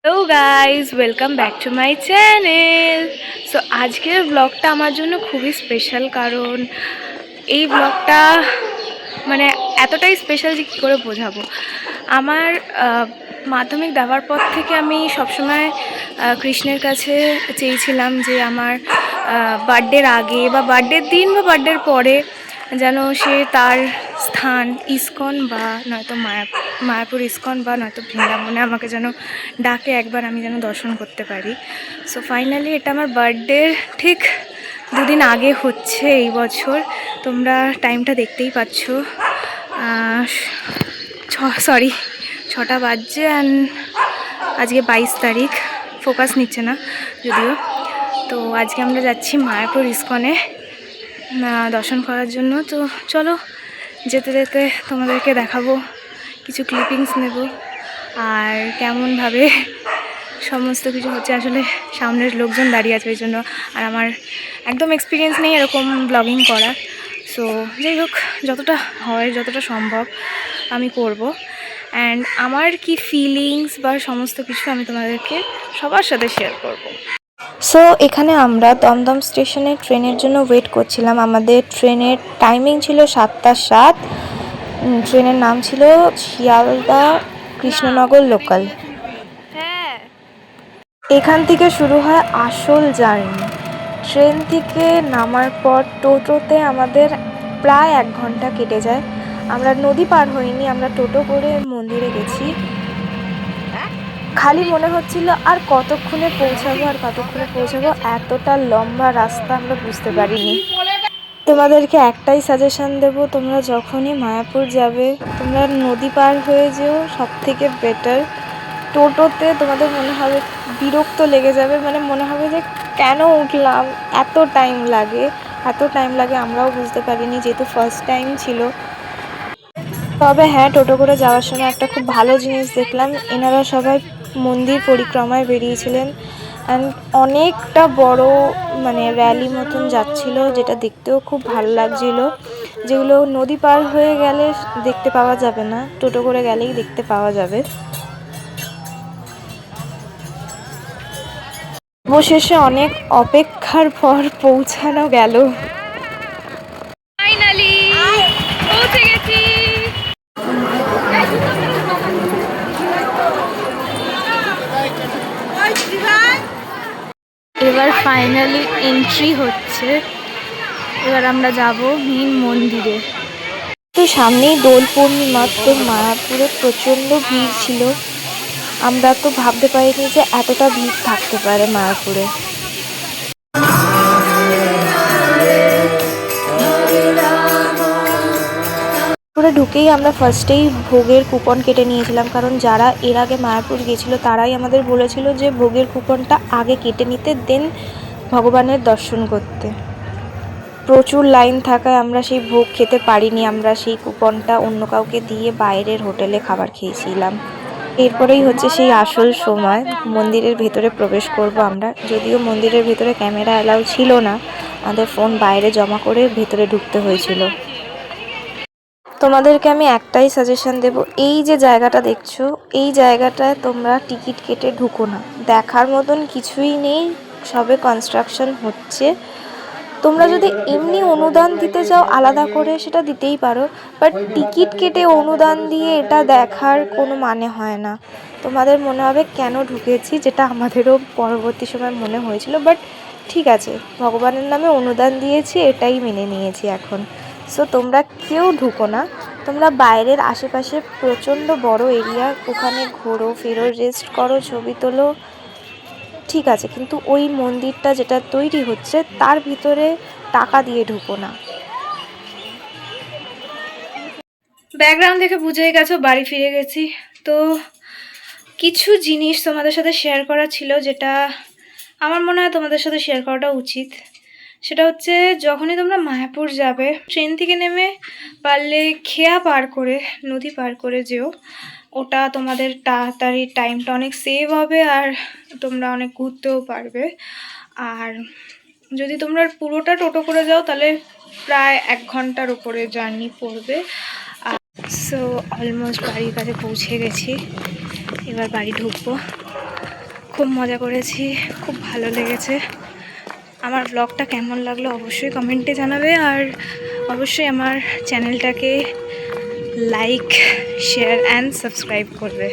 Hello guys, welcome back to my channel. So আজকের ব্লগটা আমার জন্য খুবই স্পেশাল, কারণ এই ব্লগটা মানে এতটাই স্পেশাল যে কী করে বোঝাবো। আমার মাধ্যমিক দেওয়ার পর থেকে আমি সবসময় কৃষ্ণের কাছে চেয়েছিলাম যে আমার বার্থডের আগে বা বার্থডের দিন বা বার্থডের পরে যেন সে তার স্থান ইস্কন বা নয়তো মায়াপুর ইস্কন বা নয়তো বৃন্দাবনে আমাকে যেন ডাকে, একবার আমি যেন দর্শন করতে পারি। সো ফাইনালি এটা আমার বার্থডের ঠিক দুদিন আগে হচ্ছে এই বছর। তোমরা টাইমটা দেখতেই পাচ্ছ, ছটা বাজছে। অ্যান্ড আজকে 22 তারিখ, ফোকাস নিচ্ছে না যদিও। তো আজকে আমরা যাচ্ছি মায়াপুর ইস্কনে দর্শন করার জন্য। তো চলো, যেতে যেতে তোমাদেরকে দেখাবো, কিছু ক্লিপিংস নেব আর কেমনভাবে সমস্ত কিছু হচ্ছে। আসলে সামনের লোকজন দাঁড়িয়ে আছে ওই জন্য, আর আমার একদম এক্সপিরিয়েন্স নেই এরকম ব্লগিং করার। সো যাই হোক, যতটা হয় যতটা সম্ভব আমি করব। অ্যান্ড আমার কি ফিলিংস বা সমস্ত কিছু আমি তোমাদেরকে সবার সাথে শেয়ার করব। সো এখানে আমরা দমদম স্টেশনে ট্রেনের জন্য ওয়েট করছিলাম। আমাদের ট্রেনের টাইমিং ছিল 7:07। ট্রেনের নাম ছিল শিয়ালদা কৃষ্ণনগর লোকাল। এখান থেকে শুরু হয় আসল জার্নি। ট্রেন থেকে নামার পর টোটোতে আমাদের প্রায় 1 ঘন্টা কেটে যায়। আমরা নদী পার হইনি, আমরা টোটো করে মন্দিরে গেছি। খালি মনে হচ্ছিল আর কতক্ষণে পৌঁছাবো, এতটা লম্বা রাস্তা আমরা বুঝতে পারিনি। তোমাদেরকে একটাই সাজেশন দেব, তোমরা যখনই মায়াপুর যাবে তোমরা নদী পার হয়ে যেও, সব থেকে বেটার। টোটোতে তোমাদের মনে হবে বিরক্ত লেগে যাবে, মানে মনে হবে যে কেন উঠলাম, এত টাইম লাগে। আমরাও বুঝতে পারিনি, যেহেতু ফার্স্ট টাইম ছিল। তবে হ্যাঁ, টোটো করে যাওয়ার সময় একটা খুব ভালো জিনিস দেখলাম, এনারা সবাই মন্দির পরিক্রমায় বেরিয়েছিলেন। অ্যান্ড অনেকটা বড় মানে র্যালি মতন যাচ্ছিল, যেটা দেখতেও খুব ভালো লাগছিল, যেগুলো নদী পার হয়ে গেলে দেখতে পাওয়া যাবে না, টোটো করে গেলেই দেখতে পাওয়া যাবে। অবশেষে অনেক অপেক্ষার পর পৌঁছানো গেল। ফাইনালি পৌঁছে গেছি। এবার ফাইনালি এন্ট্রি হচ্ছে। এবার আমরা যাব মেইন মন্দিরে। তো সামনেই দোল পূর্ণিমা, তো মায়াপুরে প্রচণ্ড ভিড় ছিল। আমরা তো ভাবতে পারিনি যে এতটা ভিড় থাকতে পারে মায়াপুরে। পুরো ঢুকেই আমরা ফার্স্টেই ভোগের কুপন কেটে নিয়েছিলাম, কারণ যারা এর আগে মায়াপুর গিয়েছিল তারাই আমাদের বলেছিল যে ভোগের কুপনটা আগে কেটে নিতে, দেন ভগবানের দর্শন করতে। প্রচুর লাইন থাকায় আমরা সেই ভোগ খেতে পারিনি, আমরা সেই কুপনটা অন্য কাউকে দিয়ে বাইরের হোটেলে খাবার খেয়েছিলাম। এরপরেই হচ্ছে সেই আসল সময়, মন্দিরের ভেতরে প্রবেশ করব আমরা। যদিও মন্দিরের ভেতরে ক্যামেরা অ্যালাউ ছিল না, আমাদের ফোন বাইরে জমা করে ভেতরে ঢুকতে হয়েছিল। তোমাদেরকে আমি একটাই সাজেশন দেব, এই যে জায়গাটা দেখছো, এই জায়গাটায় তোমরা টিকিট কেটে ঢুকো না। দেখার মতন কিছুই নেই, সবে কনস্ট্রাকশন হচ্ছে। তোমরা যদি এমনি অনুদান দিতে চাও আলাদা করে, সেটা দিতেই পারো, বাট টিকিট কেটে অনুদান দিয়ে এটা দেখার কোনো মানে হয় না। তোমাদের মনে হবে কেন ঢুকেছি, যেটা আমাদেরও পরবর্তী সময় মনে হয়েছিল। বাট ঠিক আছে, ভগবানের নামে অনুদান দিয়েছি, এটাই মেনে নিয়েছি এখন। সো তোমরা কেউ ঢুকো না, তোমরা বাইরের আশেপাশে প্রচণ্ড বড় এরিয়া, ওখানে ঘোরো ফেরো, রেস্ট করো, ছবি তোলো, ঠিক আছে, কিন্তু ওই মন্দিরটা যেটা তৈরি হচ্ছে তার ভিতরে টাকা দিয়ে ঢুকো না। ব্যাকগ্রাউন্ড দেখে বুঝেই গেছো বাড়ি ফিরে গেছি। তো কিছু জিনিস তোমাদের সাথে শেয়ার করা ছিল, যেটা আমার মনে হয় তোমাদের সাথে শেয়ার করাটা উচিত। সেটা হচ্ছে, যখনই তোমরা মায়াপুর যাবে ট্রেন থেকে নেমে পারলে খেয়া পার করে, নদী পার করে যেও। ওটা তোমাদের তাড়াতাড়ি টাইমটা অনেক সেভ হবে, আর তোমরা অনেক ঘুরতেও পারবে। আর যদি তোমরা পুরোটা টোটো করে যাও তাহলে প্রায় 1 ঘন্টার উপরে জার্নি পড়বে। সো অলমোস্ট বাড়ির কাছে পৌঁছে গেছি, এবার বাড়ি ঢুকবো। খুব মজা করেছি, খুব ভালো লেগেছে। আমার ব্লগটা কেমন লাগলো অবশ্যই কমেন্টে জানাবে, আর অবশ্যই আমার চ্যানেলটাকে লাইক, শেয়ার অ্যান্ড সাবস্ক্রাইব করবে।